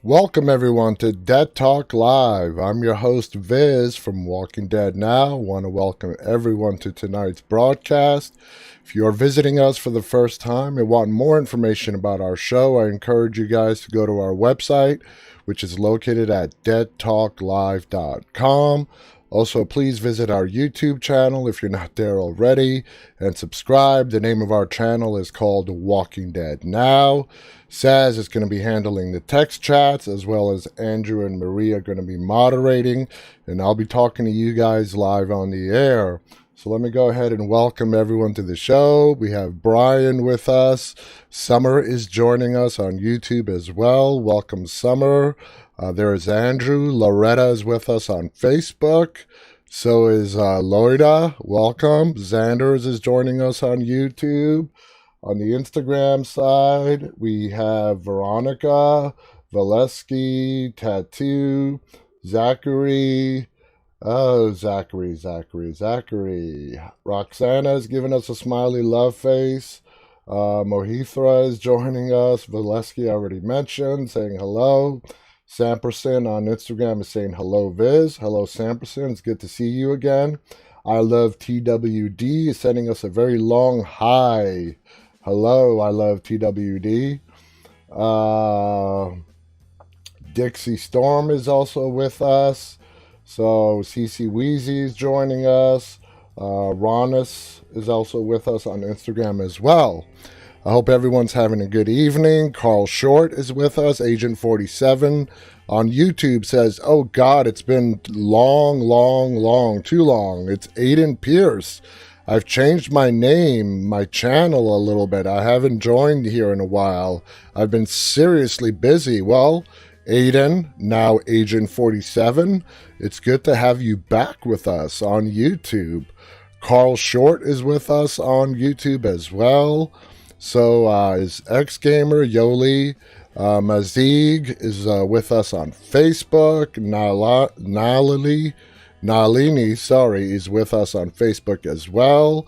Welcome everyone to Dead Talk Live. I'm your host Viz from Walking Dead Now. Want to welcome everyone to tonight's broadcast. If you're visiting us for the first time and want more information about our show, I encourage you guys to go to our website, which is located at deadtalklive.com. Also, please visit our YouTube channel if you're not there already and subscribe. The name of our channel is called Walking Dead Now. Saz is going to be handling the text chats, as well as Andrew and Maria are going to be moderating, and I'll be talking to you guys live on the air. So let me go ahead and welcome everyone to the show. We have Brian with us. Summer is joining us on YouTube as well. Welcome, Summer. There is Andrew. Loretta is with us on Facebook. So is Loida. Welcome. Xanders is joining us on YouTube. On the Instagram side, we have Veronica, Valesky, Tattoo, Zachary. Oh, Zachary. Roxana is giving us a smiley love face. Mohithra is joining us. Valesky I already mentioned, saying hello. Samperson on Instagram is saying hello, Viz. Hello, Samperson. It's good to see you again. I love TWD is sending us a very long hi. Hello, I love TWD. Dixie Storm is also with us. So CC Wheezy is joining us. Ronis is also with us on Instagram as well. I hope everyone's having a good evening. Carl Short is with us. Agent 47 on YouTube says, oh God, it's been too long. It's Aiden Pierce. I've changed my name, my channel a little bit. I haven't joined here in a while. I've been seriously busy. Well, Aiden, now Agent 47, it's good to have you back with us on YouTube. Carl Short is with us on YouTube as well. So is X-Gamer, Yoli, Mazig is with us on Facebook. Nalini, is with us on Facebook as well.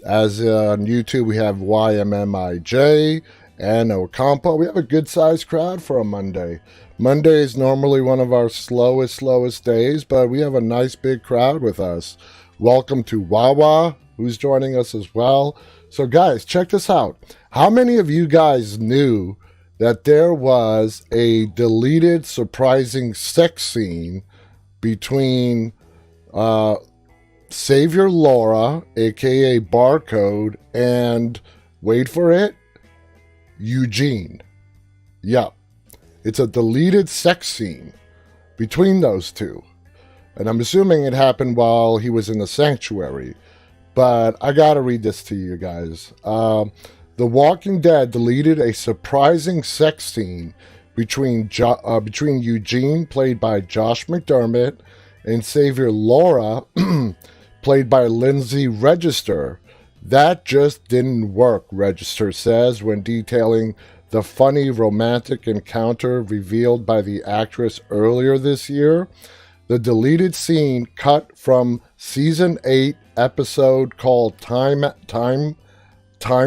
As on YouTube, we have YMMIJ and Ocampo. We have a good-sized crowd for a Monday. Monday is normally one of our slowest days, but we have a nice big crowd with us. Welcome to Wawa, who's joining us as well. So guys, check this out. How many of you guys knew that there was a deleted surprising sex scene between Savior Laura, aka Barcode, and, wait for it, Eugene? Yep. It's a deleted sex scene between those two. And I'm assuming it happened while he was in the sanctuary. But I gotta read this to you guys. The Walking Dead deleted a surprising sex scene between Eugene, played by Josh McDermott, and Savior Laura, played by Lindsay Register. That just didn't work, Register says, when detailing the funny romantic encounter revealed by the actress earlier this year. The deleted scene, cut from Season 8 episode called Time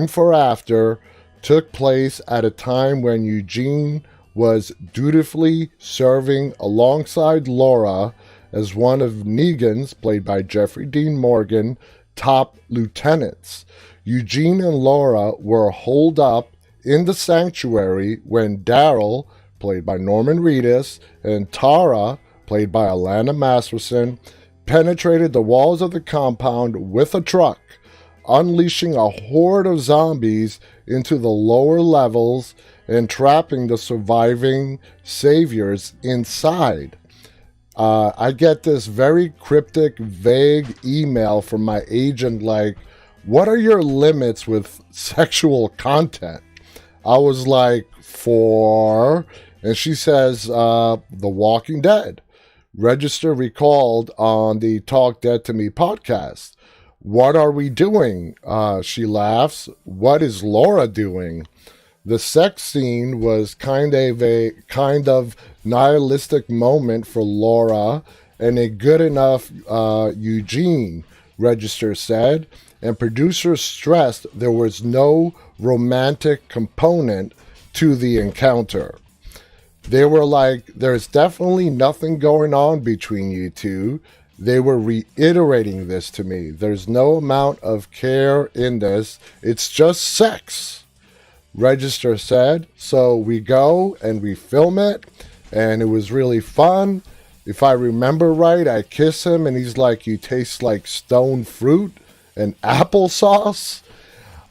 for After, took place at a time when Eugene was dutifully serving alongside Laura as one of Negan's, played by Jeffrey Dean Morgan, top lieutenants. Eugene and Laura were holed up in the sanctuary when Daryl, played by Norman Reedus, and Tara, played by Alana Masterson, penetrated the walls of the compound with a truck, unleashing a horde of zombies into the lower levels and trapping the surviving saviors inside. I get this very cryptic, vague email from my agent like, what are your limits with sexual content? I was like, 4, and she says, The Walking Dead. Register recalled on the Talk Dead to Me podcast. What are we doing? She laughs. What is Laura doing? The sex scene was kind of a nihilistic moment for Laura and a good enough Eugene, Register said, and producers stressed there was no romantic component to the encounter. They were like, there's definitely nothing going on between you two. They were reiterating this to me. There's no amount of care in this. It's just sex. Register said. So we go and we film it, and it was really fun. If I remember right, I kiss him, and he's like, you taste like stone fruit and applesauce.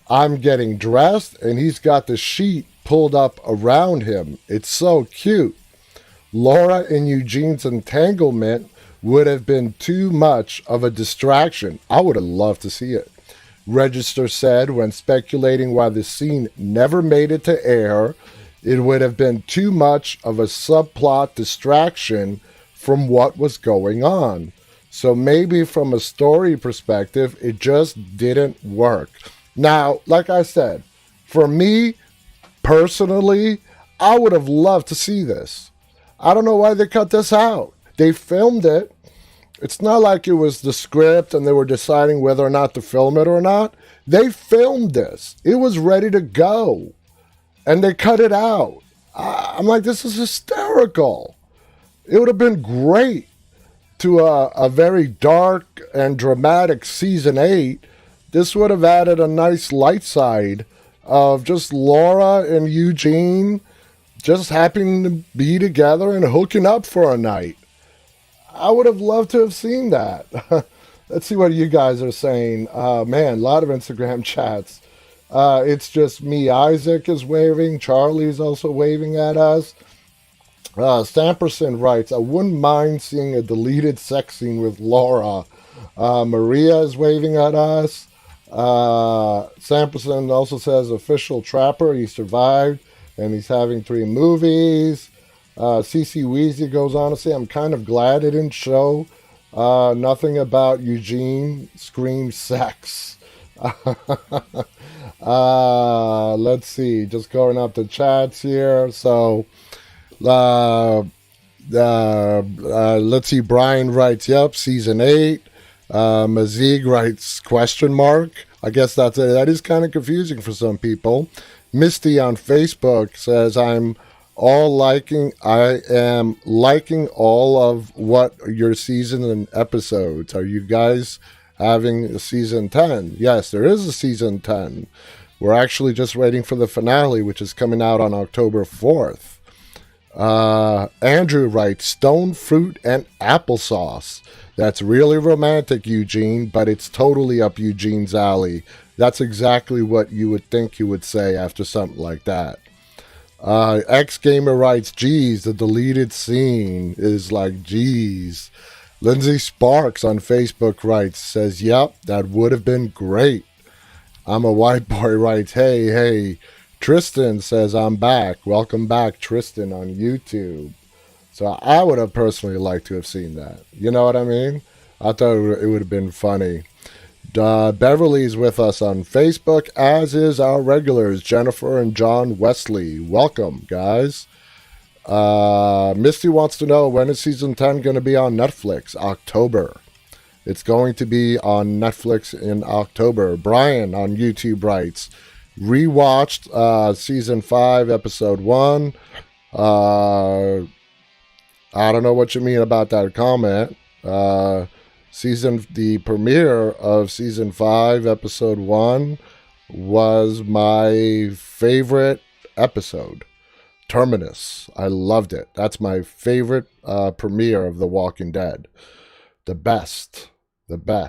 I'm getting dressed, and he's got the sheet pulled up around him. It's so cute. Laura and Eugene's entanglement would have been too much of a distraction. I would have loved to see it. Register said when speculating why the scene never made it to air, it would have been too much of a subplot distraction from what was going on. So maybe from a story perspective, it just didn't work. Now, like I said, for me, personally, I would have loved to see this. I don't know why they cut this out. They filmed it. It's not like it was the script and they were deciding whether or not to film it or not. They filmed this. It was ready to go. And they cut it out. I'm like, this is hysterical. It would have been great to a very dark and dramatic season 8. This would have added a nice light side of just Laura and Eugene just happening to be together and hooking up for a night. I would have loved to have seen that. Let's see what you guys are saying. Man, a lot of Instagram chats. It's just me. Isaac is waving. Charlie's also waving at us. Stamperson writes, I wouldn't mind seeing a deleted sex scene with Laura. Maria is waving at us. Samperson also says official trapper. He survived and he's having 3 movies. CC Weezy goes on to say, I'm kind of glad it didn't show nothing about Eugene scream sex. Let's see, just going up the chats here. So let's see, Brian writes, yep, season 8. Mazig writes question mark. I guess that is kind of confusing for some people. Misty on Facebook says, I am liking all of what your season and episodes. Are you guys having a season 10? Yes, there is a season 10. We're actually just waiting for the finale, which is coming out on October 4th. Andrew writes, stone fruit and applesauce. That's really romantic, Eugene, but it's totally up Eugene's alley. That's exactly what you would think you would say after something like that. X-Gamer writes, geez, the deleted scene is like, geez. Lindsay Sparks on Facebook writes, says, yep, that would have been great. I'm a white boy writes, hey. Tristan says, I'm back. Welcome back, Tristan, on YouTube. So I would have personally liked to have seen that. You know what I mean? I thought it would have been funny. Beverly's with us on Facebook, as is our regulars, Jennifer and John Wesley. Welcome, guys. Misty wants to know, when is season 10 going to be on Netflix? October. It's going to be on Netflix in October. Brian on YouTube writes, rewatched season 5, episode 1. I don't know what you mean about that comment. The premiere of season 5, episode 1 was my favorite episode. Terminus. I loved it. That's my favorite premiere of The Walking Dead. The best.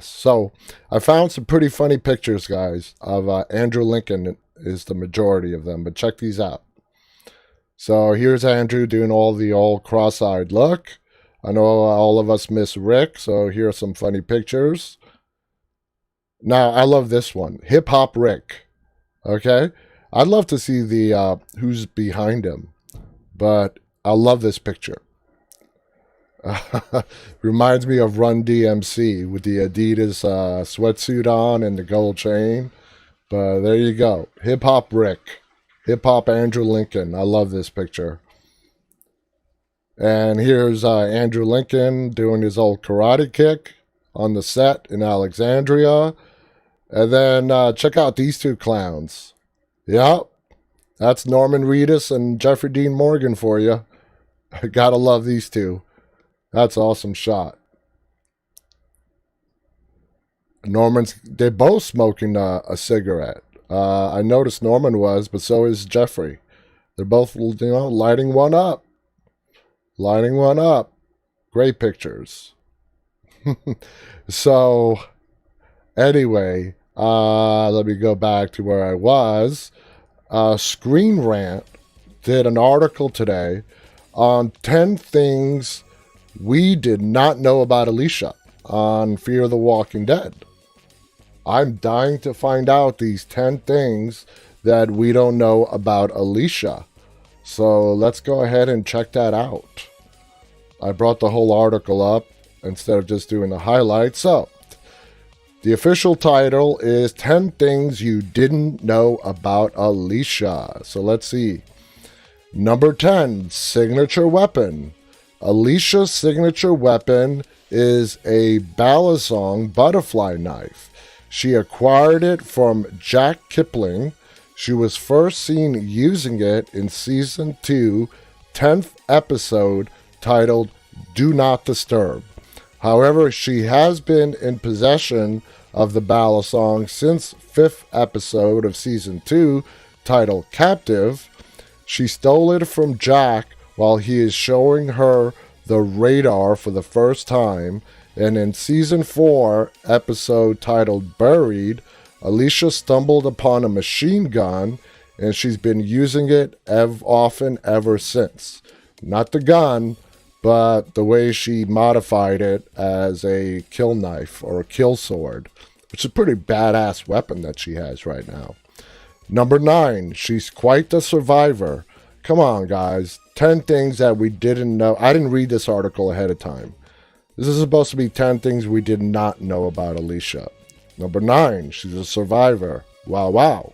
So I found some pretty funny pictures, guys, of Andrew Lincoln is the majority of them, but check these out. So here's Andrew doing all cross-eyed look. I know all of us miss Rick, so here are some funny pictures. Now, I love this one. Hip Hop Rick. Okay? I'd love to see the who's behind him, but I love this picture. Reminds me of Run DMC with the Adidas sweatsuit on and the gold chain. But there you go. Hip Hop Rick. Hip Hop Andrew Lincoln. I love this picture. And here's Andrew Lincoln doing his old karate kick on the set in Alexandria. And then check out these two clowns. Yep. That's Norman Reedus and Jeffrey Dean Morgan for you. Gotta love these two. That's an awesome shot. They're both smoking a cigarette. I noticed Norman was, but so is Jeffrey. They're both, lighting one up. Lighting one up. Great pictures. So, anyway, let me go back to where I was. Screen Rant did an article today on 10 things we did not know about Alicia on Fear the Walking Dead. I'm dying to find out these 10 things that we don't know about Alicia. So let's go ahead and check that out. I brought the whole article up instead of just doing the highlights. So, the official title is 10 Things You Didn't Know About Alicia. So let's see. Number 10, signature weapon. Alicia's signature weapon is a Balisong butterfly knife. She acquired it from Jack Kipling. She was first seen using it in Season 2, 10th episode, titled Do Not Disturb. However, she has been in possession of the Balisong since 5th episode of Season 2, titled Captive. She stole it from Jack while he is showing her the radar for the first time, and in Season 4, episode titled Buried, Alicia stumbled upon a machine gun, and she's been using it often ever since. Not the gun, but the way she modified it as a kill knife or a kill sword, which is a pretty badass weapon that she has right now. Number 9, she's quite the survivor. Come on, guys. 10 things that we didn't know. I didn't read this article ahead of time. This is supposed to be 10 things we did not know about Alicia. Number 9, she's a survivor. Wow, wow.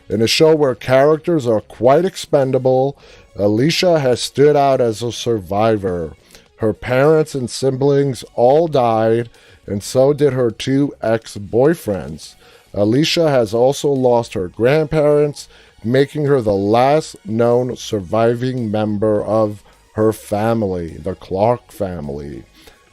In a show where characters are quite expendable, Alicia has stood out as a survivor. Her parents and siblings all died, and so did her 2 ex-boyfriends. Alicia has also lost her grandparents, making her the last known surviving member of her family, the Clark family.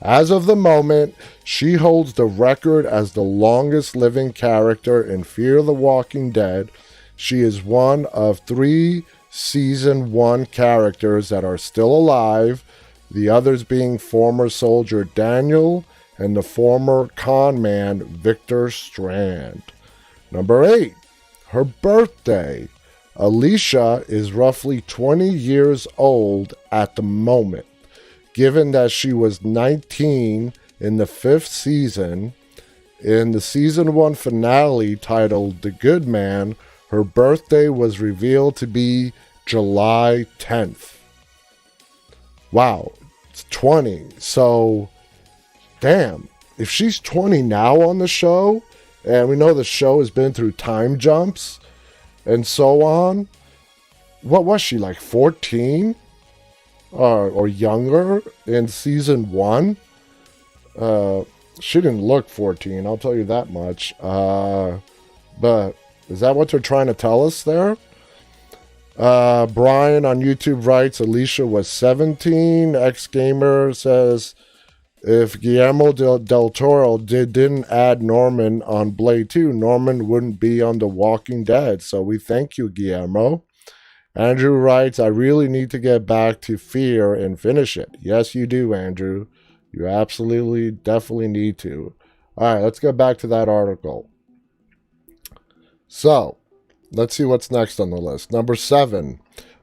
As of the moment, she holds the record as the longest living character in Fear the Walking Dead. She is one of 3 Season 1 characters that are still alive, the others being former soldier Daniel and the former con man Victor Strand. Number 8, her birthday. Alicia is roughly 20 years old at the moment. Given that she was 19 in the 5th season, in the Season 1 finale titled The Good Man, her birthday was revealed to be July 10th. Wow, it's 20. So, damn, if she's 20 now on the show, and we know the show has been through time jumps and so on, what was she, like 14? Or younger in Season 1? She didn't look 14, I'll tell you that much. But is that what they're trying to tell us there? Brian on YouTube writes, Alicia was 17. X-Gamer says, if Guillermo del Toro didn't add Norman on Blade 2, Norman wouldn't be on The Walking Dead. So we thank you, Guillermo. Andrew writes, I really need to get back to Fear and finish it. Yes, you do, Andrew. You absolutely, definitely need to. All right, let's get back to that article. So, let's see what's next on the list. Number 7,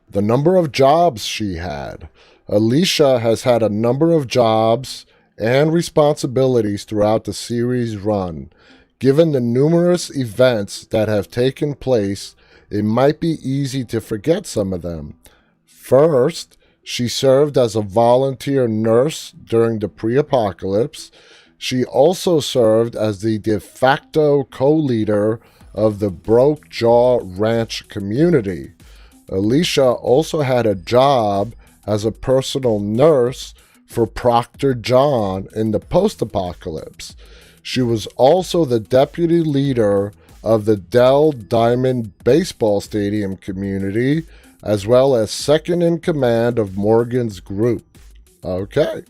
the number of jobs she had. Alicia has had a number of jobs and responsibilities throughout the series run. Given the numerous events that have taken place, it might be easy to forget some of them. First, she served as a volunteer nurse during the pre-apocalypse. She also served as the de facto co-leader of the Broke Jaw Ranch community. Alicia also had a job as a personal nurse for Proctor John in the post-apocalypse. She was also the deputy leader of the Dell Diamond Baseball Stadium community, as well as second in command of Morgan's group. Okay.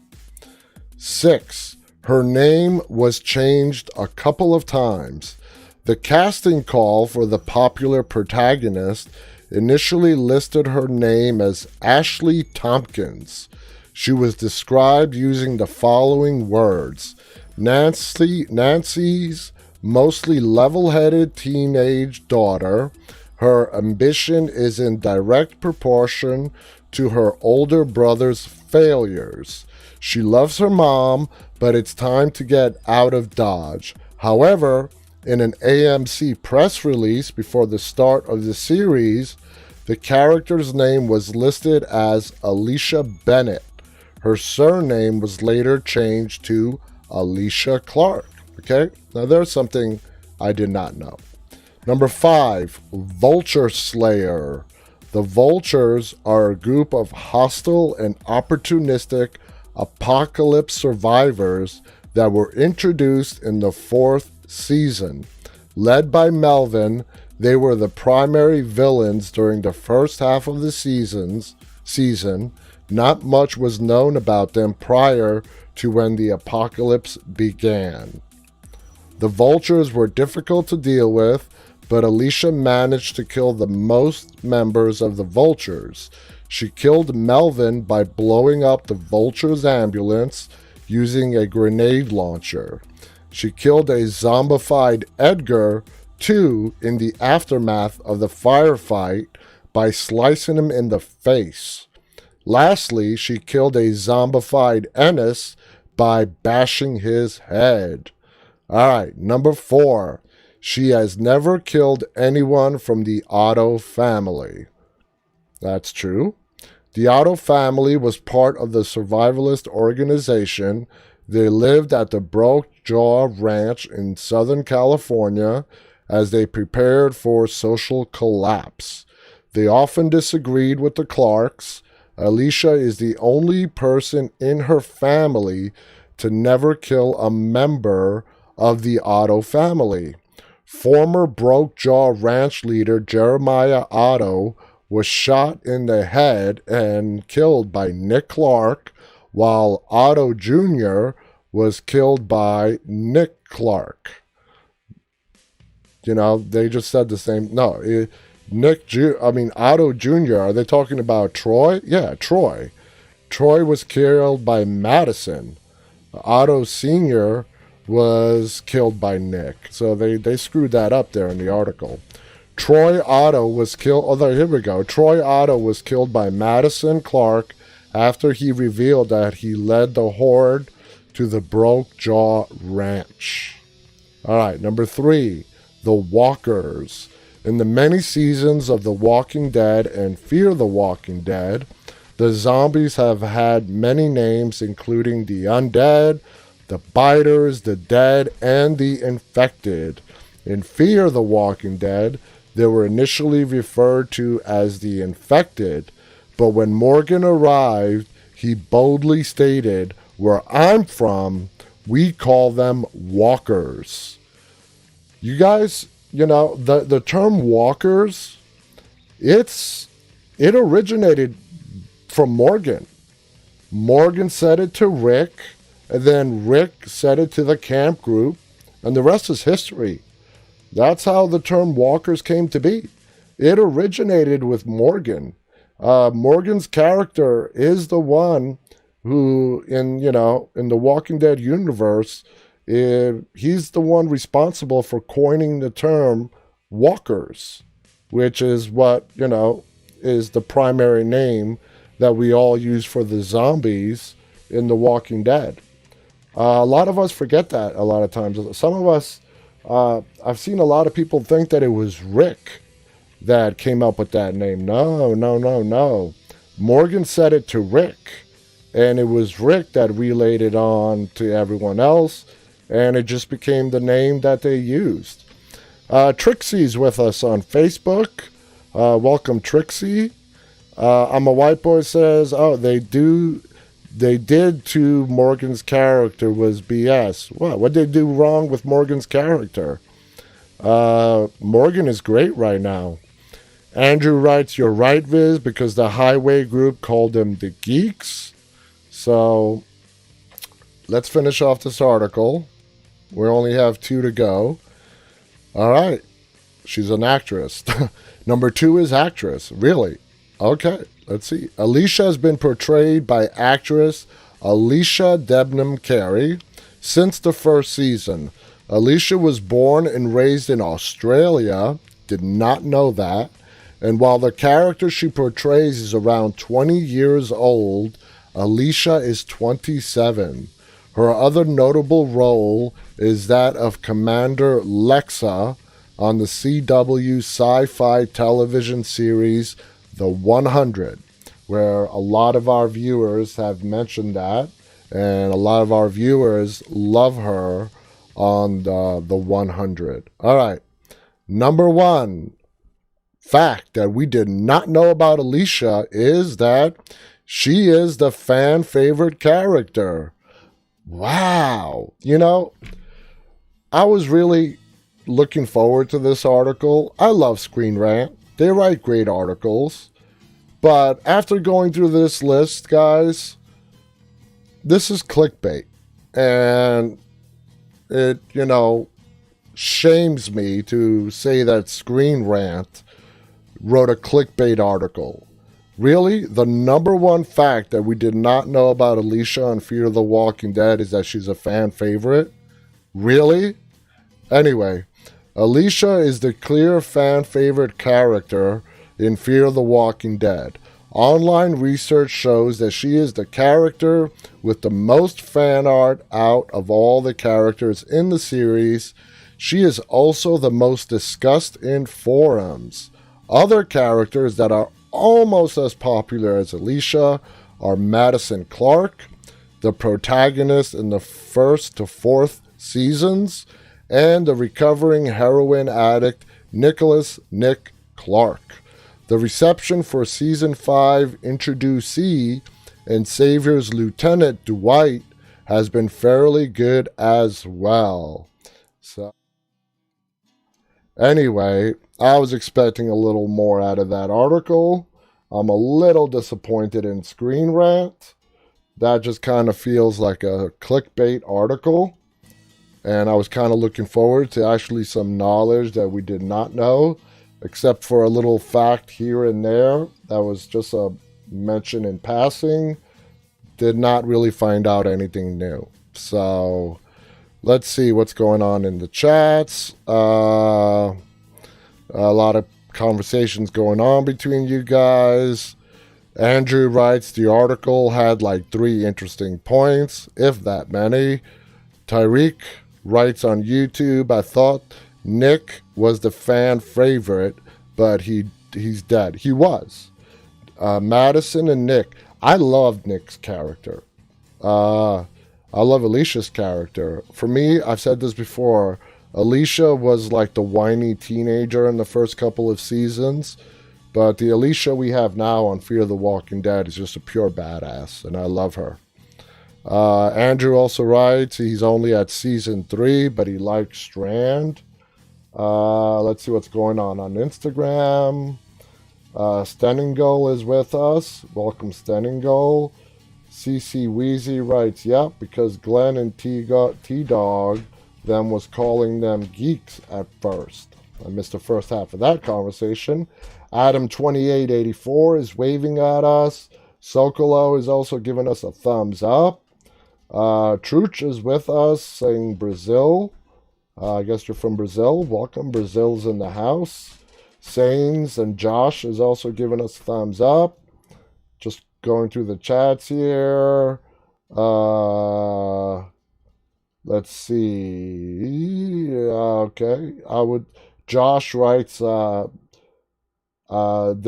6. Her name was changed a couple of times. The casting call for the popular protagonist initially listed her name as Ashley Tompkins. She was described using the following words: Nancy's mostly level-headed teenage daughter. Her ambition is in direct proportion to her older brother's failures. She loves her mom, but it's time to get out of Dodge. However, in an AMC press release before the start of the series, the character's name was listed as Alicia Bennett. Her surname was later changed to Alicia Clark. Okay, now there's something I did not know. Number 5, Vulture Slayer. The Vultures are a group of hostile and opportunistic apocalypse survivors that were introduced in the 4th season. Led by Melvin, they were the primary villains during the first half of the season. Not much was known about them prior to when the apocalypse began. The Vultures were difficult to deal with, but Alicia managed to kill the most members of the Vultures. She killed Melvin by blowing up the Vulture's ambulance using a grenade launcher. She killed a zombified Edgar, too, in the aftermath of the firefight by slicing him in the face. Lastly, she killed a zombified Ennis by bashing his head. Alright, number 4. She has never killed anyone from the Otto family. That's true. The Otto family was part of the survivalist organization. They lived at the Broke Jaw Ranch in Southern California as they prepared for social collapse. They often disagreed with the Clarks. Alicia is the only person in her family to never kill a member of the Otto family. Former Broke Jaw Ranch leader Jeremiah Otto was shot in the head and killed by Nick Clark, while Otto Jr. was killed by Nick Clark. You know, they just said the same. No, Otto Jr., are they talking about Troy? Yeah, Troy. Troy was killed by Madison. Otto Sr. was killed by Nick. So they screwed that up there in the article. Troy Otto was killed. Oh, here we go. Troy Otto was killed by Madison Clark after he revealed that he led the horde to the Broke Jaw Ranch. All right, number 3, the Walkers. In the many seasons of The Walking Dead and Fear the Walking Dead, the zombies have had many names, including the undead, the biters, the dead, and the infected. In Fear the Walking Dead, they were initially referred to as the infected, but when Morgan arrived, he boldly stated, "Where I'm from, we call them walkers." You guys, you know, the term walkers, it originated from Morgan. Morgan said it to Rick, and then Rick said it to the camp group, and the rest is history. That's how the term walkers came to be. It originated with Morgan. Morgan's character is the one who, in the Walking Dead universe, he's the one responsible for coining the term walkers, which is what, is the primary name that we all use for the zombies in The Walking Dead. A lot of us forget that a lot of times. Some of us, I've seen a lot of people think that it was Rick that came up with that name. No. Morgan said it to Rick, and it was Rick that relayed it on to everyone else, and it just became the name that they used. Trixie's with us on Facebook. Welcome, Trixie. I'm a White Boy says, they did to Morgan's character was BS. What did they do wrong with Morgan's character? Morgan is great right now. Andrew writes, "You're right, Viz, because the highway group called them the geeks." So let's finish off this article. We only have 2 to go. All right. She's an actress. Number 2 is actress. Really? Okay. Let's see. Alicia has been portrayed by actress Alicia Debnam Carey since the first season. Alicia was born and raised in Australia. Did not know that. And while the character she portrays is around 20 years old, Alicia is 27. Her other notable role is that of Commander Lexa on the CW sci-fi television series The 100, where a lot of our viewers have mentioned that, and a lot of our viewers love her on the 100. All right, number 1 fact that we did not know about Alicia is that she is the fan favorite character. Wow. You know, I was really looking forward to this article. I love Screen Rant. They write great articles. But after going through this list, guys, this is clickbait. And it, shames me to say that Screen Rant wrote a clickbait article. Really, the number 1 fact that we did not know about Alicia on Fear the Walking Dead is that she's a fan favorite? Really? Anyway, Alicia is the clear fan favorite character in Fear the Walking Dead. Online research shows that she is the character with the most fan art out of all the characters in the series. She is also the most discussed in forums. Other characters that are almost as popular as Alicia are Madison Clark, the protagonist in the 1st to 4th seasons, and the recovering heroin addict Nicholas Nick Clark. The reception for Season 5 introducee and Savior's Lieutenant Dwight has been fairly good as well. So, anyway, I was expecting a little more out of that article. I'm a little disappointed in Screen Rant. That just kind of feels like a clickbait article. And I was kind of looking forward to actually some knowledge that we did not know, except for a little fact here and there. That was just a mention in passing. Did not really find out anything new. So let's see what's going on in the chats. A lot of conversations going on between you guys. Andrew writes, the article had like 3 interesting points, if that many. Tyreek writes on YouTube, I thought Nick was the fan favorite, but he's dead. He was. Madison and Nick. I loved Nick's character. I love Alicia's character. For me, I've said this before, Alicia was like the whiny teenager in the first couple of seasons, but the Alicia we have now on Fear the Walking Dead is just a pure badass, and I love her. Andrew also writes he's only at season 3, but he likes Strand. Let's see what's going on Instagram. Steningol is with us. Welcome, Steningol. CC Wheezy writes, yep, because Glenn and T-Dog them was calling them geeks at first. I missed the first half of that conversation. Adam2884 is waving at us. Sokolo is also giving us a thumbs up. Truch is with us saying Brazil. I guess you're from Brazil. Welcome. Brazil's in the house. Sains and Josh is also giving us thumbs up. Just going through the chats here. Let's see. Okay. Josh writes, they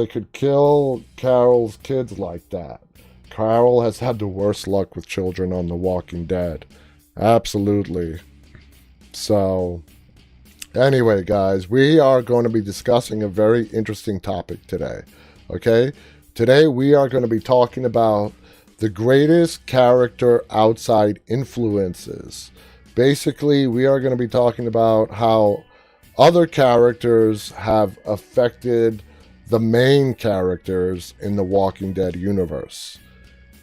could kill Carol's kids like that. Carol has had the worst luck with children on The Walking Dead. Absolutely. So, anyway, guys, we are going to be discussing a very interesting topic today. Okay? Today we are going to be talking about the greatest character outside influences. Basically, we are going to be talking about how other characters have affected the main characters in the Walking Dead universe.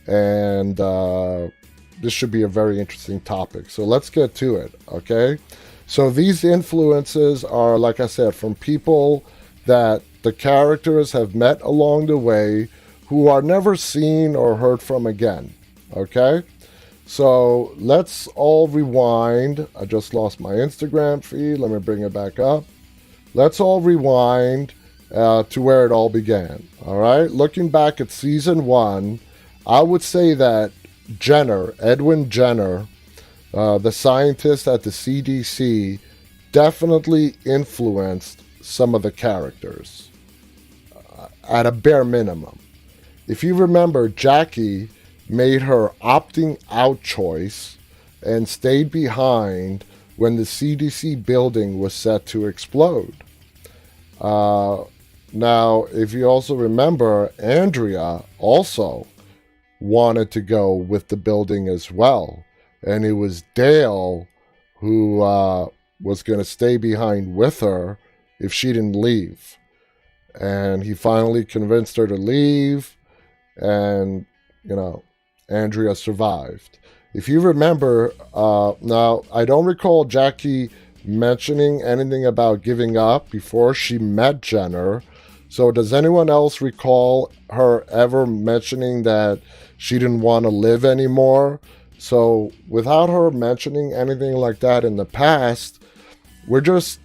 And this should be a very interesting topic. So let's get to it, okay? So these influences are, like I said, from people that the characters have met along the way who are never seen or heard from again, okay? So let's all rewind. I just lost my Instagram feed. Let me bring it back up. Let's all rewind to where it all began, all right? Looking back at season 1, I would say that Edwin Jenner, the scientist at the CDC, definitely influenced some of the characters at a bare minimum. If you remember, Jackie made her opting out choice and stayed behind when the CDC building was set to explode. Now, if you also remember, Andrea also wanted to go with the building as well. And it was Dale who was going to stay behind with her if she didn't leave. And he finally convinced her to leave. And, Andrea survived. If you remember, now, I don't recall Jackie mentioning anything about giving up before she met Jenner. So does anyone else recall her ever mentioning that she didn't want to live anymore? So without her mentioning anything like that in the past, we're just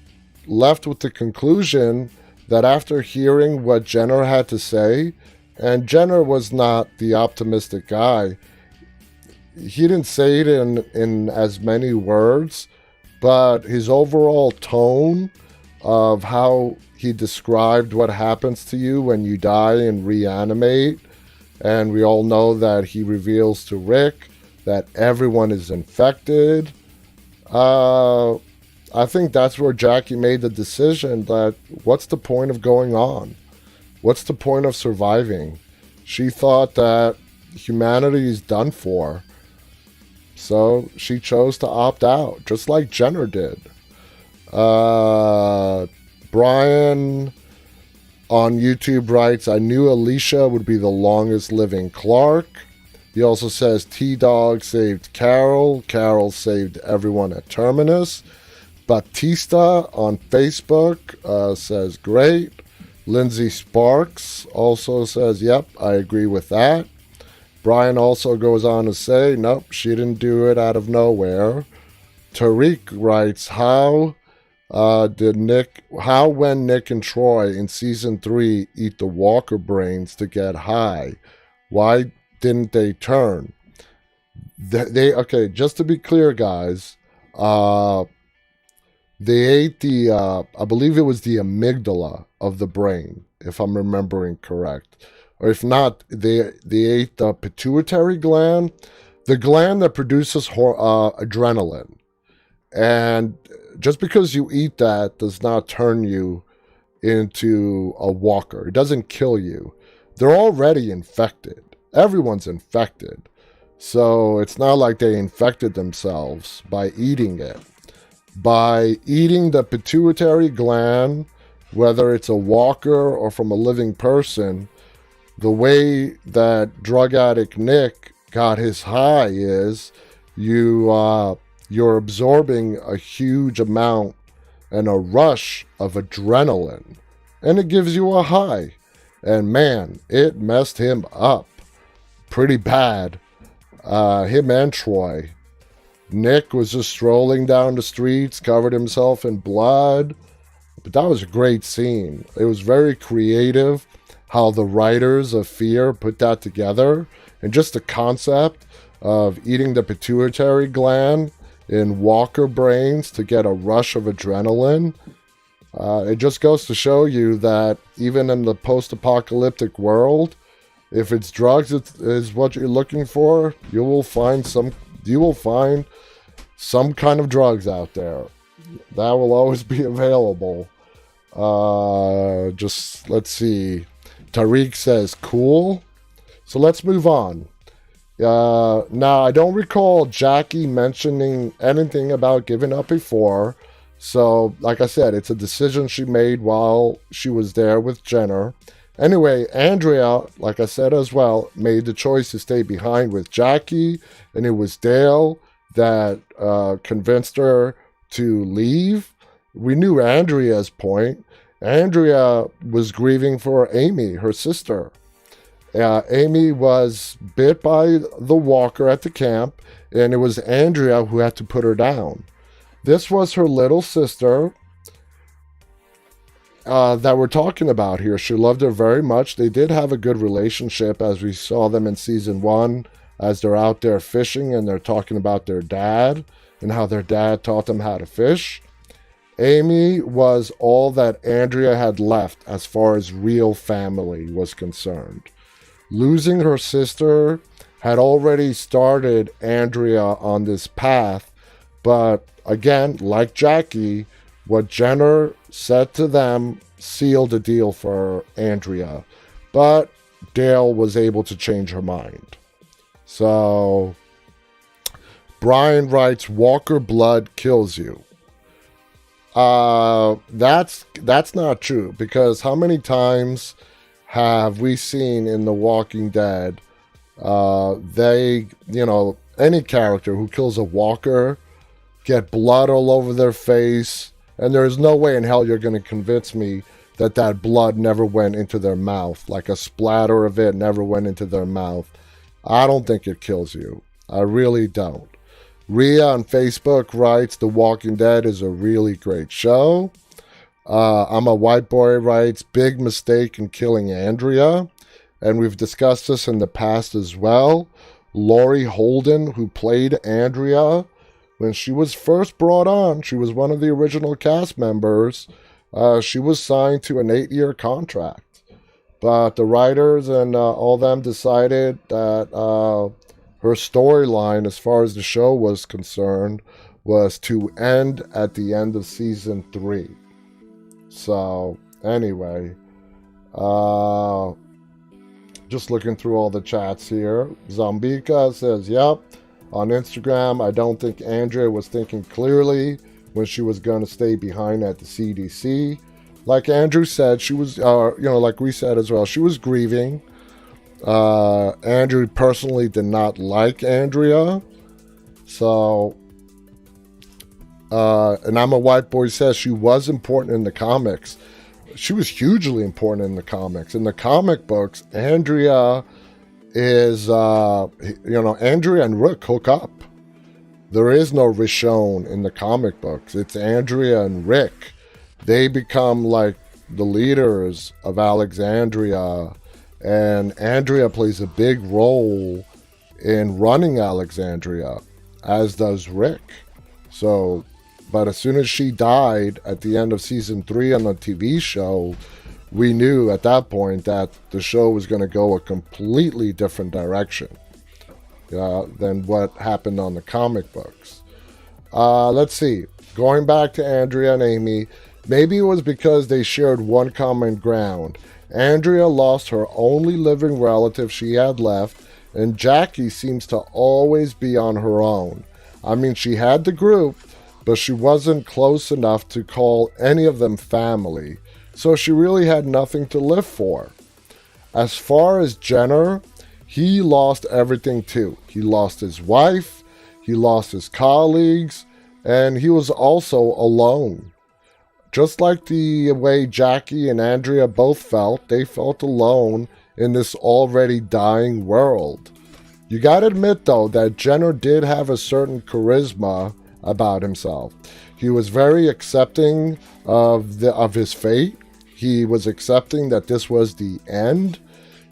left with the conclusion that after hearing what Jenner had to say, and Jenner was not the optimistic guy, he didn't say it in as many words, but his overall tone of how he described what happens to you when you die and reanimate, and we all know that he reveals to Rick that everyone is infected. I think that's where Jackie made the decision that what's the point of going on? What's the point of surviving? She thought that humanity is done for. So she chose to opt out, just like Jenner did. Brian on YouTube writes, I knew Alicia would be the longest living Clark. He also says T-Dog saved Carol. Carol saved everyone at Terminus. Batista on Facebook says great. Lindsay Sparks also says, yep, I agree with that. Brian also goes on to say, nope, she didn't do it out of nowhere. Tariq writes, how when Nick and Troy in season 3 eat the Walker brains to get high, why didn't they turn? Okay, just to be clear, guys, they ate I believe it was the amygdala of the brain, if I'm remembering correct. Or if not, they ate the pituitary gland, the gland that produces adrenaline. And just because you eat that does not turn you into a walker. It doesn't kill you. They're already infected. Everyone's infected. So it's not like they infected themselves by eating it. By eating the pituitary gland, whether it's a walker or from a living person, the way that drug addict Nick got his high is you're absorbing a huge amount and a rush of adrenaline, and it gives you a high. And man, it messed him up pretty bad. Him and Troy. Nick was just strolling down the streets, covered himself in blood. But that was a great scene. It was very creative how the writers of Fear put that together. And just the concept of eating the pituitary gland in walker brains to get a rush of adrenaline. It just goes to show you that even in the post-apocalyptic world, if it's drugs is what you're looking for, you will find some kind of drugs out there. That will always be available. Just let's see. Tariq says cool. So let's move on. Now, I don't recall Jackie mentioning anything about giving up before, So, like I said, it's a decision she made while she was there with Jenner. Anyway, Andrea, like I said as well, made the choice to stay behind with Jackie, and it was Dale that convinced her to leave. We knew Andrea's point. Andrea was grieving for Amy, her sister. Amy was bit by the walker at the camp, and it was Andrea who had to put her down. This was her little sister that we're talking about here. She loved her very much. They did have a good relationship, as we saw them in season 1, as they're out there fishing and they're talking about their dad and how their dad taught them how to fish. Amy was all that Andrea had left as far as real family was concerned. Losing her sister had already started Andrea on this path, but again, like Jackie, what Jenner said to them sealed the deal for Andrea. But Dale was able to change her mind. So, Brian writes, Walker blood kills you. That's not true, because how many times have we seen in The Walking Dead, any character who kills a walker get blood all over their face, and there's no way in hell you're going to convince me that that blood never went into their mouth, like a splatter of it never went into their mouth. I don't think it kills you. I really don't. Rhea on Facebook writes, The Walking Dead is a really great show. I'm a White Boy writes, big mistake in killing Andrea. And we've discussed this in the past as well. Laurie Holden, who played Andrea, when she was first brought on, she was one of the original cast members. She was signed to an 8-year contract. But the writers and all them decided that her storyline, as far as the show was concerned, was to end at the end of season 3. So, anyway, just looking through all the chats here. Zombika says, yep, on Instagram, I don't think Andrea was thinking clearly when she was going to stay behind at the CDC. Like Andrew said, she was, like we said as well, she was grieving. Andrew personally did not like Andrea. So, and I'm a White Boy says she was important in the comics. She was hugely important in the comics. In the comic books, Andrea is, Andrea and Rick hook up. There is no Rishon in the comic books. It's Andrea and Rick. They become like the leaders of Alexandria, and Andrea plays a big role in running Alexandria, as does Rick. So, but as soon as she died at the end of season 3 on the TV show, we knew at that point that the show was going to go a completely different direction than what happened on the comic books. Let's see. Going back to Andrea and Amy, maybe it was because they shared one common ground. Andrea lost her only living relative she had left, and Jackie seems to always be on her own. I mean, she had the group, but she wasn't close enough to call any of them family, so she really had nothing to live for. As far as Jenner, he lost everything too. He lost his wife, he lost his colleagues, and he was also alone. Just like the way Jackie and Andrea both felt, they felt alone in this already dying world. You gotta admit, though, that Jenner did have a certain charisma about himself. He was very accepting of his fate. He was accepting that this was the end.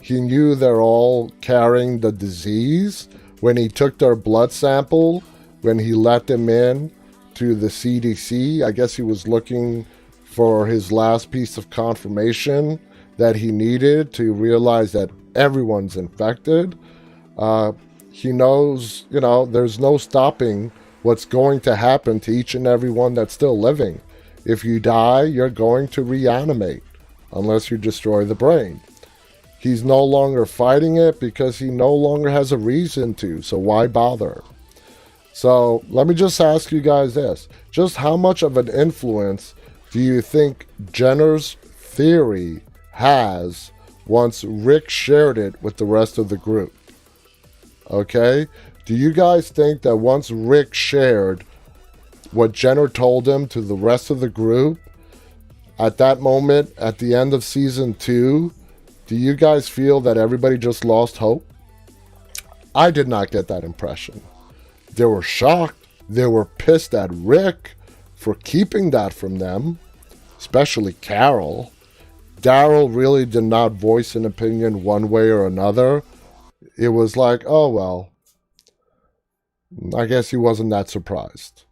He knew they're all carrying the disease. When he took their blood sample, when he let them in to the CDC, I guess he was looking for his last piece of confirmation that he needed to realize that everyone's infected. He knows, there's no stopping what's going to happen to each and every one that's still living. If you die, you're going to reanimate, unless you destroy the brain. He's no longer fighting it because he no longer has a reason to, so why bother? So let me just ask you guys this. Just how much of an influence do you think Jenner's theory has once Rick shared it with the rest of the group? Okay? Do you guys think that once Rick shared what Jenner told him to the rest of the group, at that moment, at the end of season 2, do you guys feel that everybody just lost hope? I did not get that impression. They were shocked. They were pissed at Rick for keeping that from them, especially Carol. Daryl really did not voice an opinion one way or another. It was like, oh, well, I guess he wasn't that surprised.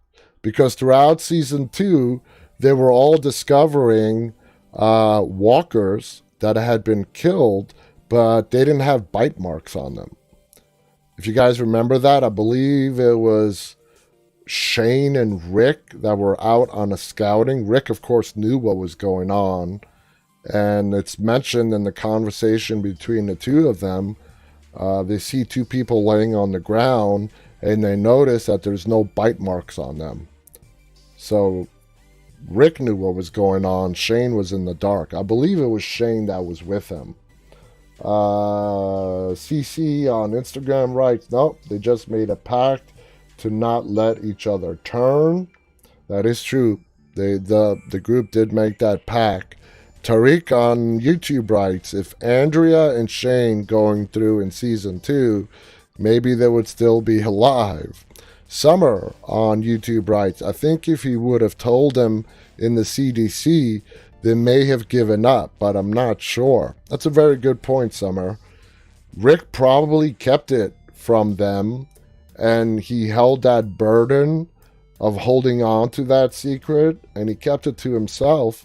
Because throughout season 2, they were all discovering walkers that had been killed, but they didn't have bite marks on them. If you guys remember that, I believe it was Shane and Rick that were out on a scouting. Rick, of course, knew what was going on. And it's mentioned in the conversation between the two of them. They see two people laying on the ground, and they notice that there's no bite marks on them. So Rick knew what was going on. Shane was in the dark. I believe it was Shane that was with him. CC on Instagram writes, nope, they just made a pact to not let each other turn. That is true. The group did make that pact. Tariq on YouTube writes, if Andrea and Shane going through in season 2, maybe they would still be alive. Summer on YouTube writes, I think if he would have told them in the CDC, they may have given up, but I'm not sure. That's a very good point, Summer. Rick probably kept it from them, and he held that burden of holding on to that secret, and he kept it to himself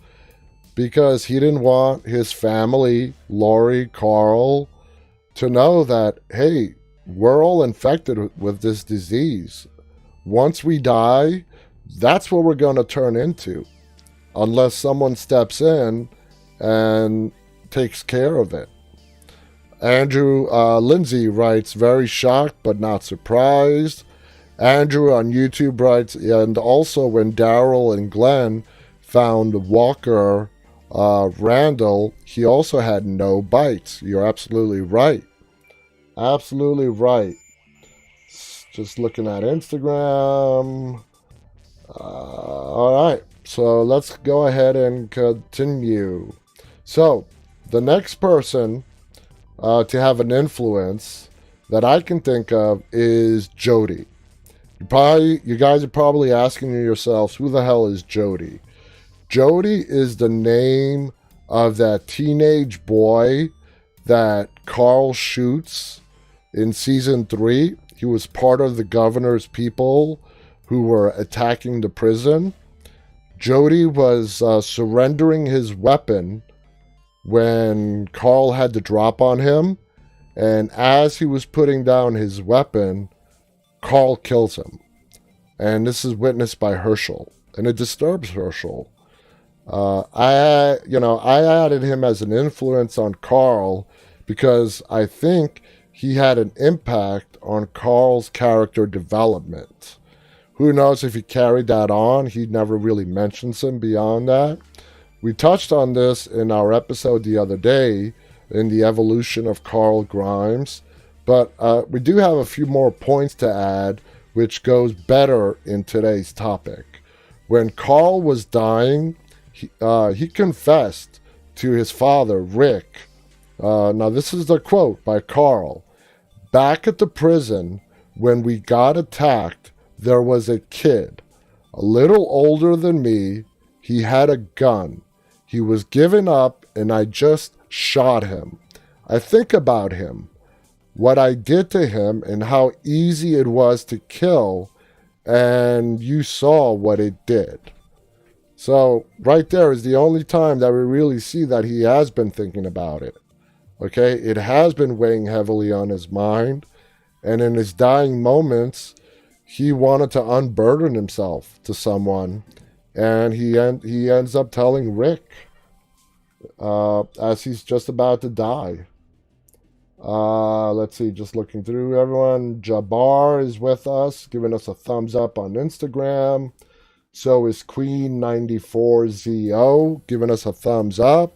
because he didn't want his family, Lori, Carl, to know that, hey, we're all infected with this disease. Once we die, that's what we're going to turn into, unless someone steps in and takes care of it. Andrew Lindsay writes, very shocked but not surprised. Andrew on YouTube writes, and also when Daryl and Glenn found Walker Randall, he also had no bites. You're absolutely right. Absolutely right. Just looking at Instagram. All right. So let's go ahead and continue. So the next person to have an influence that I can think of is Jody. You guys are probably asking yourselves, who the hell is Jody? Jody is the name of that teenage boy that Carl shoots in season 3. He was part of the governor's people who were attacking the prison. Jody was surrendering his weapon when Carl had the drop on him. And as he was putting down his weapon, Carl kills him. And this is witnessed by Herschel. And it disturbs Herschel. I added him as an influence on Carl because I think he had an impact on Carl's character development. Who knows if he carried that on? He never really mentions him beyond that. We touched on this in our episode the other day in the evolution of Carl Grimes, but we do have a few more points to add, which goes better in today's topic. When Carl was dying, he confessed to his father, Rick. Now, this is the quote by Carl. Back at the prison, when we got attacked, there was a kid, a little older than me. He had a gun. He was given up, and I just shot him. I think about him, what I did to him, and how easy it was to kill, and you saw what it did. So right there is the only time that we really see that he has been thinking about it. Okay, it has been weighing heavily on his mind, and in his dying moments, he wanted to unburden himself to someone, and he ends up telling Rick as he's just about to die. Let's see, just looking through everyone. Jabbar is with us, giving us a thumbs up on Instagram. So is Queen94ZO, giving us a thumbs up.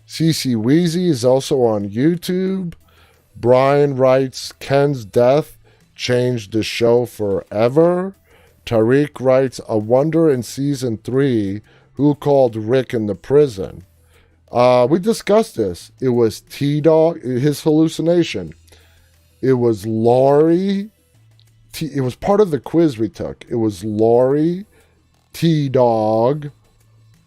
CC Wheezy is also on YouTube. Brian writes, Ken's death changed the show forever. Tariq writes, a wonder in season 3 who called Rick in the prison. We discussed this. It was T-Dog, his hallucination. It was Laurie. It was part of the quiz we took. It was Laurie, T-Dog,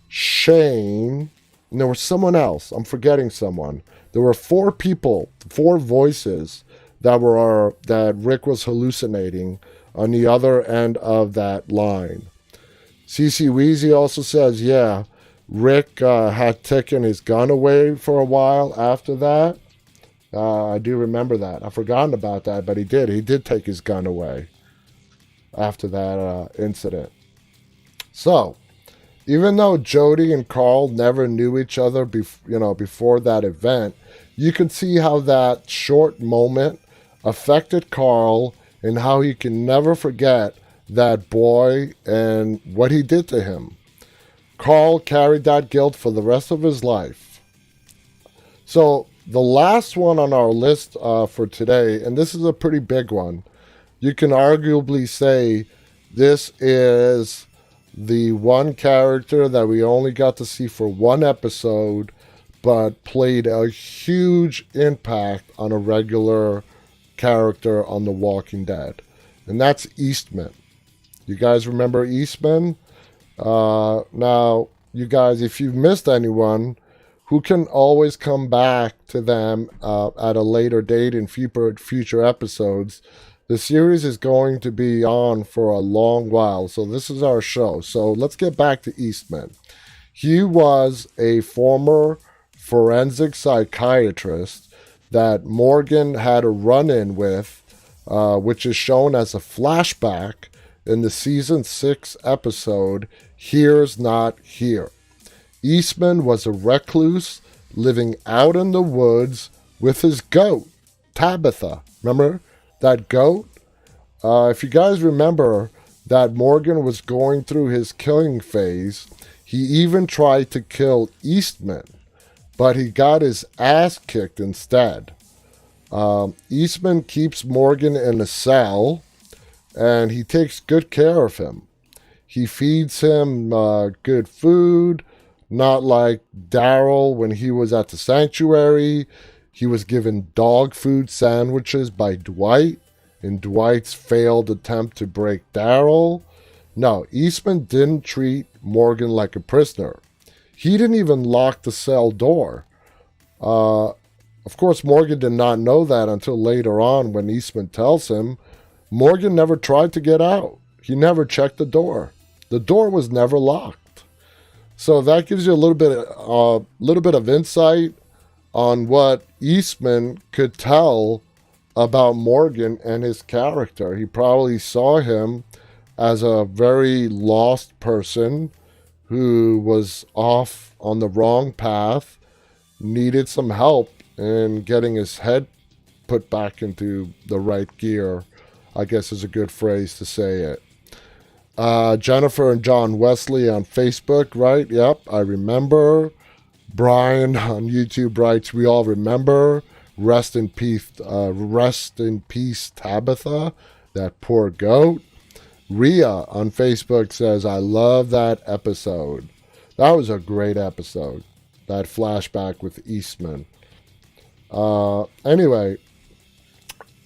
Shane, and there was someone else. I'm forgetting someone. There were 4 people, 4 voices that Rick was hallucinating on the other end of that line. CC Wheezy also says, yeah, Rick had taken his gun away for a while after that. I do remember that. I've forgotten about that, but he did. He did take his gun away after that incident. So, even though Jody and Carl never knew each other before that event, you can see how that short moment affected Carl and how he can never forget that boy and what he did to him. Carl carried that guilt for the rest of his life. So the last one on our list for today, and this is a pretty big one, you can arguably say this is the one character that we only got to see for one episode, but played a huge impact on a regular character on The Walking Dead. And that's Eastman. You guys remember Eastman? Now, you guys, if you've missed anyone, who can always come back to them at a later date in future episodes, the series is going to be on for a long while. So this is our show. So let's get back to Eastman. He was a former forensic psychiatrist that Morgan had a run-in with, which is shown as a flashback in the season 6 episode, Here's Not Here. Eastman was a recluse living out in the woods with his goat, Tabitha. Remember that goat? If you guys remember that Morgan was going through his killing phase, he even tried to kill Eastman, but he got his ass kicked instead. Eastman keeps Morgan in a cell, and he takes good care of him. He feeds him good food, not like Daryl when he was at the sanctuary. He was given dog food sandwiches by Dwight in Dwight's failed attempt to break Daryl. No, Eastman didn't treat Morgan like a prisoner. He didn't even lock the cell door. Of course, Morgan did not know that until later on when Eastman tells him Morgan never tried to get out. He never checked the door. The door was never locked. So that gives you a little bit of insight on what Eastman could tell about Morgan and his character. He probably saw him as a very lost person who was off on the wrong path, needed some help in getting his head put back into the right gear, I guess is a good phrase to say it. Jennifer and John Wesley on Facebook, right? Yep, I remember. Brian on YouTube writes, we all remember. Rest in peace, Tabitha, that poor goat. Rhea on Facebook says, I love that episode. That was a great episode. That flashback with Eastman. Anyway,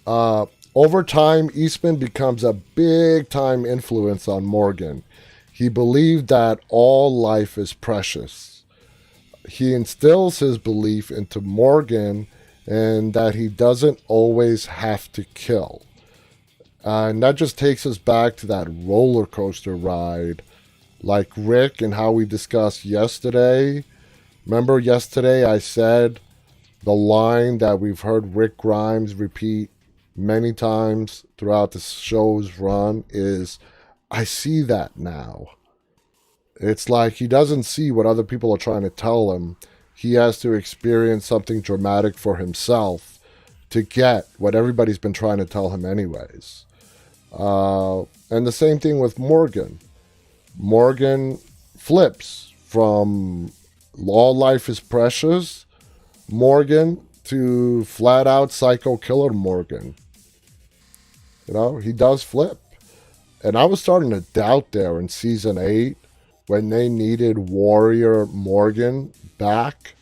over time, Eastman becomes a big-time influence on Morgan. He believed that all life is precious. He instills his belief into Morgan and that he doesn't always have to kill. And that just takes us back to that roller coaster ride, like Rick and how we discussed yesterday. Remember yesterday I said the line that we've heard Rick Grimes repeat many times throughout the show's run is, I see that now. It's like he doesn't see what other people are trying to tell him. He has to experience something dramatic for himself to get what everybody's been trying to tell him anyways. And the same thing with Morgan. Morgan flips from all life is precious Morgan to flat out psycho killer Morgan. You know, he does flip. And I was starting to doubt there in season 8 when they needed Warrior Morgan back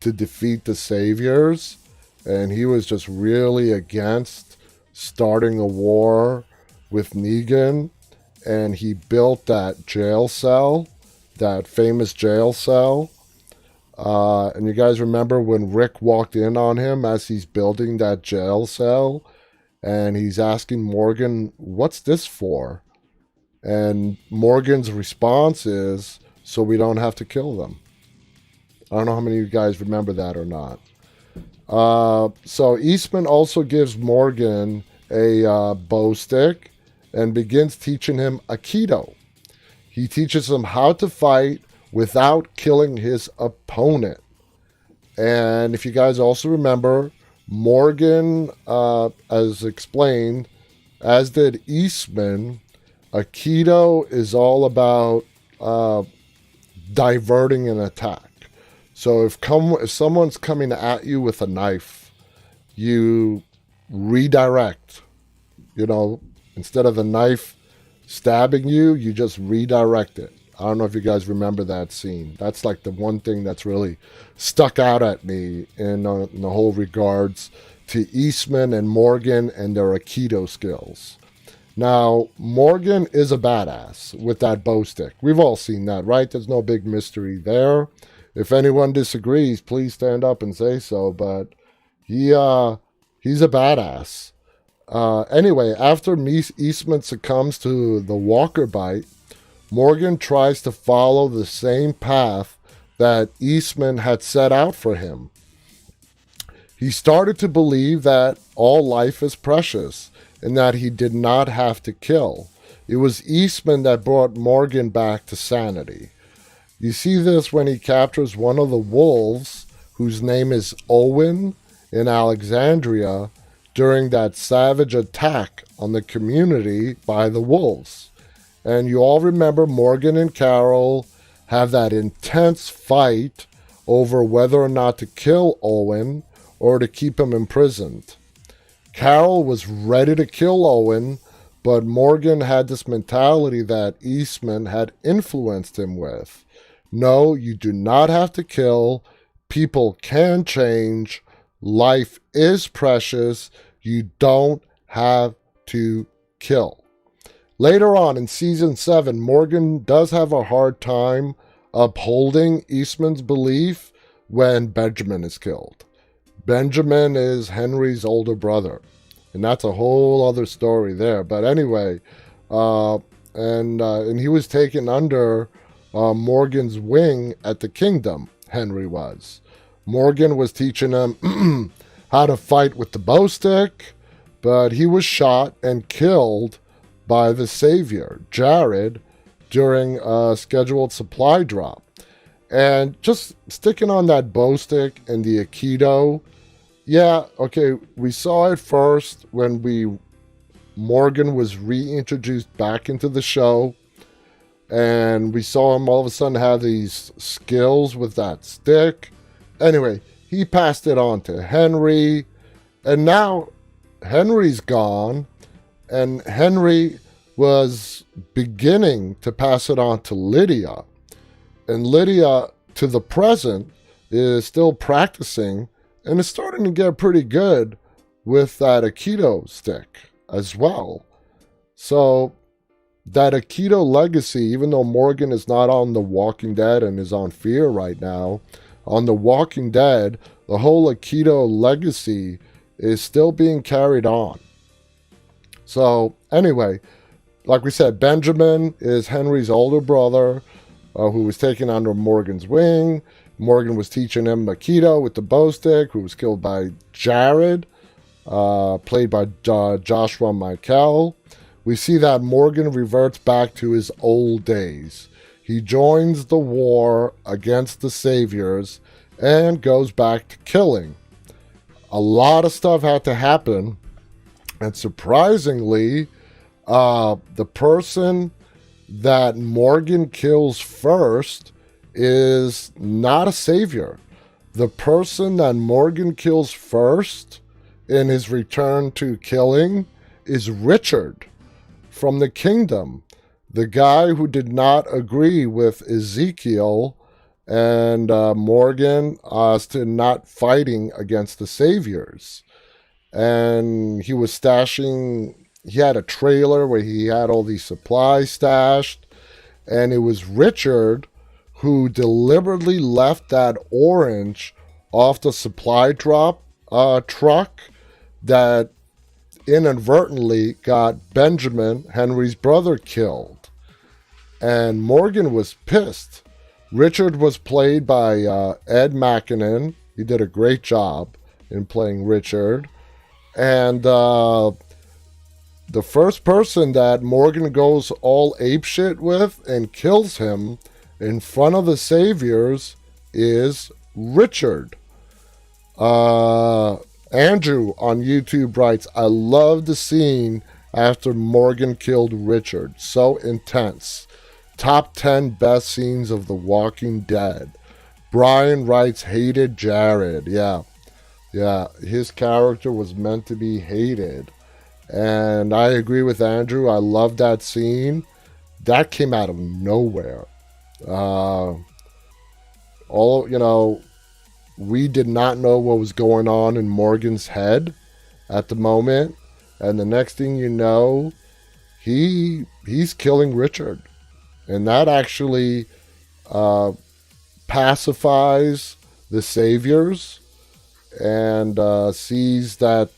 to defeat the Saviors. And he was just really against starting a war with Negan. And he built that jail cell, that famous jail cell. And you guys remember when Rick walked in on him as he's building that jail cell? And he's asking Morgan, what's this for? And Morgan's response is, so we don't have to kill them. I don't know how many of you guys remember that or not. So Eastman also gives Morgan a bow stick and begins teaching him Aikido. He teaches him how to fight without killing his opponent. And if you guys also remember, Morgan, as explained, as did Eastman, Aikido is all about diverting an attack. So if someone's coming at you with a knife, you redirect. You know, instead of the knife stabbing you, you just redirect it. I don't know if you guys remember that scene. That's like the one thing that's really stuck out at me in the whole regards to Eastman and Morgan and their Aikido skills. Now, Morgan is a badass with that bow stick. We've all seen that, right? There's no big mystery there. If anyone disagrees, please stand up and say so. But he's a badass. Anyway, after Eastman succumbs to the Walker bite, Morgan tries to follow the same path that Eastman had set out for him. He started to believe that all life is precious and that he did not have to kill. It was Eastman that brought Morgan back to sanity. You see this when he captures one of the wolves, whose name is Owen, in Alexandria, during that savage attack on the community by the wolves. And you all remember Morgan and Carol have that intense fight over whether or not to kill Owen or to keep him imprisoned. Carol was ready to kill Owen, but Morgan had this mentality that Eastman had influenced him with. No, you do not have to kill. People can change. Life is precious. You don't have to kill. Later on in season 7, Morgan does have a hard time upholding Eastman's belief when Benjamin is killed. Benjamin is Henry's older brother, and that's a whole other story there. But anyway, and he was taken under Morgan's wing at the Kingdom. Henry was. Morgan was teaching him how to fight with the bow stick, but he was shot and killed by the Savior, Jared, during a scheduled supply drop. And just sticking on that bow stick and the Aikido, yeah, okay, we saw it first when Morgan was reintroduced back into the show, and we saw him all of a sudden have these skills with that stick. Anyway, he passed it on to Henry, and now Henry's gone, and Henry was beginning to pass it on to Lydia. And Lydia, to the present, is still practicing and is starting to get pretty good with that Aikido stick as well. So that Aikido legacy, even though Morgan is not on The Walking Dead and is on Fear right now, on The Walking Dead, the whole Aikido legacy is still being carried on. So anyway, like we said, Benjamin is Henry's older brother, who was taken under Morgan's wing. Morgan was teaching him Aikido with the bow stick, who was killed by Jared, played by Joshua Michael. We see that Morgan reverts back to his old days. He joins the war against the Saviors and goes back to killing. a lot of stuff had to happen. And surprisingly, the person that Morgan kills first is not a savior. The person that Morgan kills first in his return to killing is Richard from the kingdom, the guy who did not agree with Ezekiel and Morgan as to not fighting against the saviors. And he was he had a trailer where he had all these supplies stashed, and it was Richard who deliberately left that orange off the supply drop truck that inadvertently got Benjamin, Henry's brother, killed. And Morgan was pissed. Richard was played by Ed McKinnon. He did a great job in playing Richard. And the first person that Morgan goes all apeshit with and kills him in front of the saviors is Richard. Andrew on YouTube writes, I love the scene after Morgan killed Richard. So intense. Top 10 best scenes of The Walking Dead. Brian writes, hated Jared. Yeah, his character was meant to be hated. And I agree with Andrew. I love that scene. That came out of nowhere. We did not know what was going on in Morgan's head at the moment. And the next thing you know, he's killing Richard. And that actually pacifies the saviors and sees that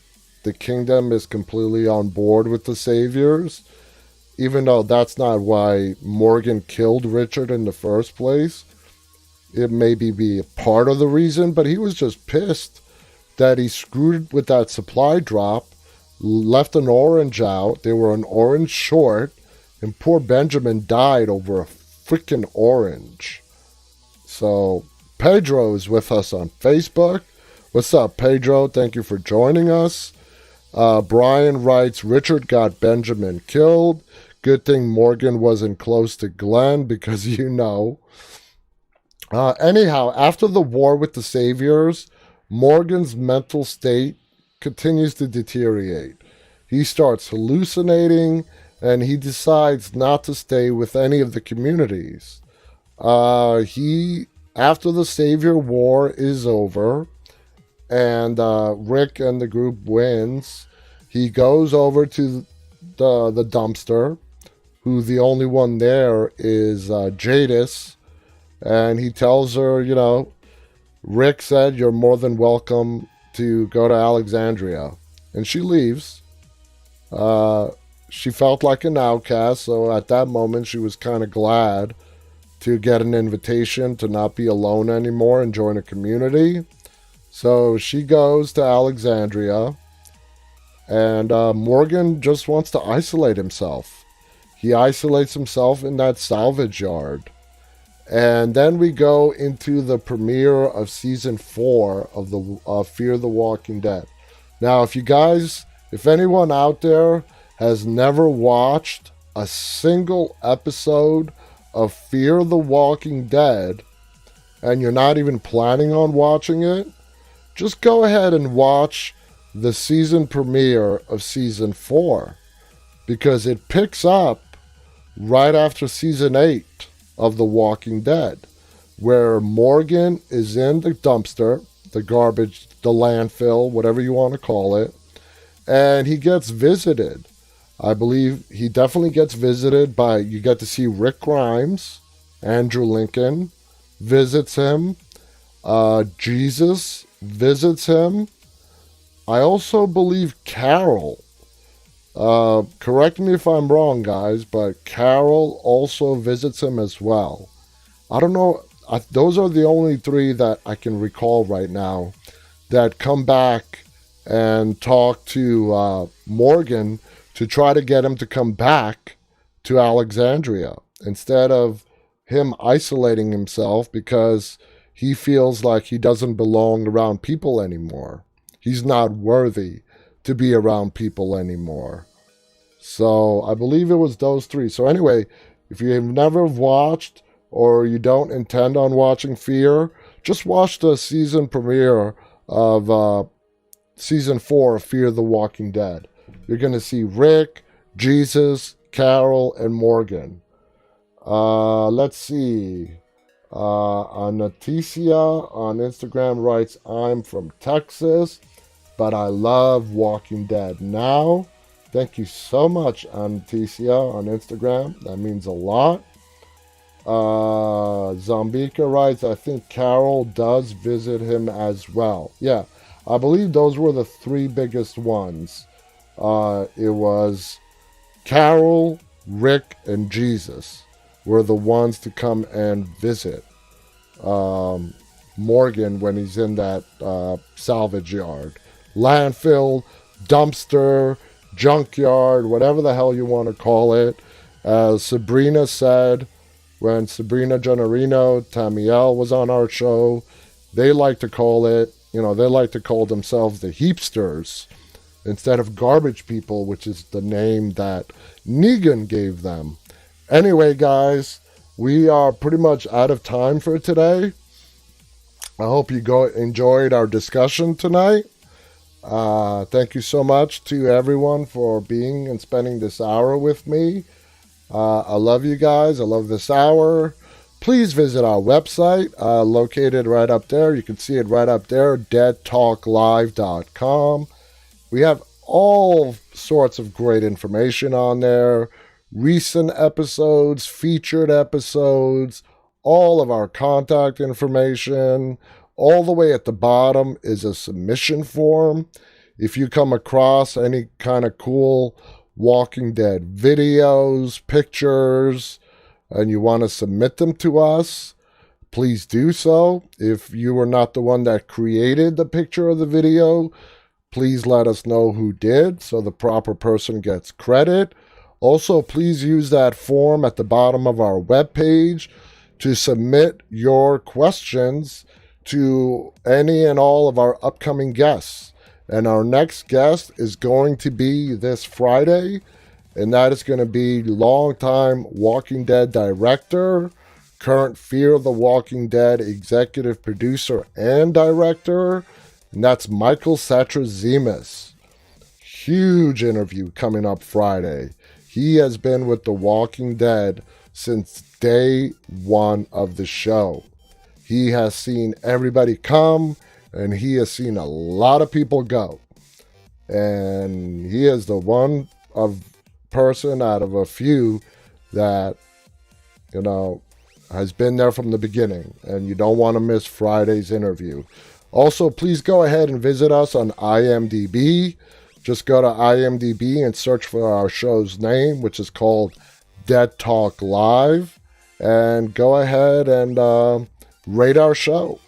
the kingdom is completely on board with the saviors. Even though that's not why Morgan killed Richard in the first place. It may be a part of the reason, but he was just pissed that he screwed with that supply drop, left an orange out. They were an orange short, and poor Benjamin died over a freaking orange. So Pedro is with us on Facebook. What's up, Pedro? Thank you for joining us. Brian writes, Richard got Benjamin killed. Good thing Morgan wasn't close to Glenn because anyhow, after the war with the saviors, Morgan's mental state continues to deteriorate. He starts hallucinating, and he decides not to stay with any of the communities. After the Savior War is over, and Rick and the group wins, he goes over to the dumpster, who the only one there is Jadis, and he tells her, Rick said you're more than welcome to go to Alexandria. And she leaves. She felt like an outcast, so at that moment she was kind of glad to get an invitation to not be alone anymore and join a community. So she goes to Alexandria, and Morgan just wants to isolate himself. He isolates himself in that salvage yard. And then we go into the premiere of season 4 of the Fear the Walking Dead. Now, if anyone out there has never watched a single episode of Fear the Walking Dead, and you're not even planning on watching it, just go ahead and watch the season premiere of season 4, because it picks up right after season 8 of The Walking Dead, where Morgan is in the dumpster, the garbage, the landfill, whatever you want to call it, and he gets visited. I believe he definitely gets visited by, you get to see Rick Grimes, Andrew Lincoln visits him, Jesus visits him. I also believe Carol, correct me if I'm wrong, guys, but Carol also visits him as well. I don't know. Those are the only 3 that I can recall right now that come back and talk to Morgan to try to get him to come back to Alexandria instead of him isolating himself because he feels like he doesn't belong around people anymore. he's not worthy to be around people anymore. So I believe it was those three. So anyway, if you've never watched or you don't intend on watching Fear, just watch the season premiere of season 4 of Fear the Walking Dead. You're going to see Rick, Jesus, Carol, and Morgan. Let's see. Anaticia on Instagram writes, I'm from Texas, but I love Walking Dead now. Thank you so much, Anaticia on Instagram. That means a lot. Zombika writes, I think Carol does visit him as well. Yeah, I believe those were the 3 biggest ones. It was Carol, Rick, and Jesus were the ones to come and visit Morgan when he's in that salvage yard. Landfill, dumpster, junkyard, whatever the hell you want to call it. As Sabrina said, when Sabrina Gennarino, Tamiel was on our show, they like to call it, they like to call themselves the heapsters instead of garbage people, which is the name that Negan gave them. Anyway, guys, we are pretty much out of time for today. I hope you enjoyed our discussion tonight. Thank you so much to everyone for being and spending this hour with me. I love you guys. I love this hour. Please visit our website, located right up there. You can see it right up there, deadtalklive.com. We have all sorts of great information on there. Recent episodes, featured episodes, all of our contact information. All the way at the bottom is a submission form. If you come across any kind of cool Walking Dead videos, pictures, and you want to submit them to us, please do so. If you are not the one that created the picture or the video, please let us know who did so the proper person gets credit. Also, please use that form at the bottom of our webpage to submit your questions to any and all of our upcoming guests. And our next guest is going to be this Friday, and that is going to be longtime Walking Dead director, current Fear the Walking Dead executive producer and director, and that's Michael Satrazimus. Huge interview coming up Friday. He has been with The Walking Dead since day 1 of the show. He has seen everybody come, and he has seen a lot of people go. And he is the one person out of a few that, has been there from the beginning. And you don't want to miss Friday's interview. Also, please go ahead and visit us on IMDb. Just go to IMDb and search for our show's name, which is called Dead Talk Live. And go ahead and rate our show.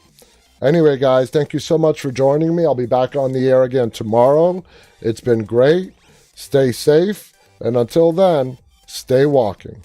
Anyway, guys, thank you so much for joining me. I'll be back on the air again tomorrow. It's been great. Stay safe. And until then, stay walking.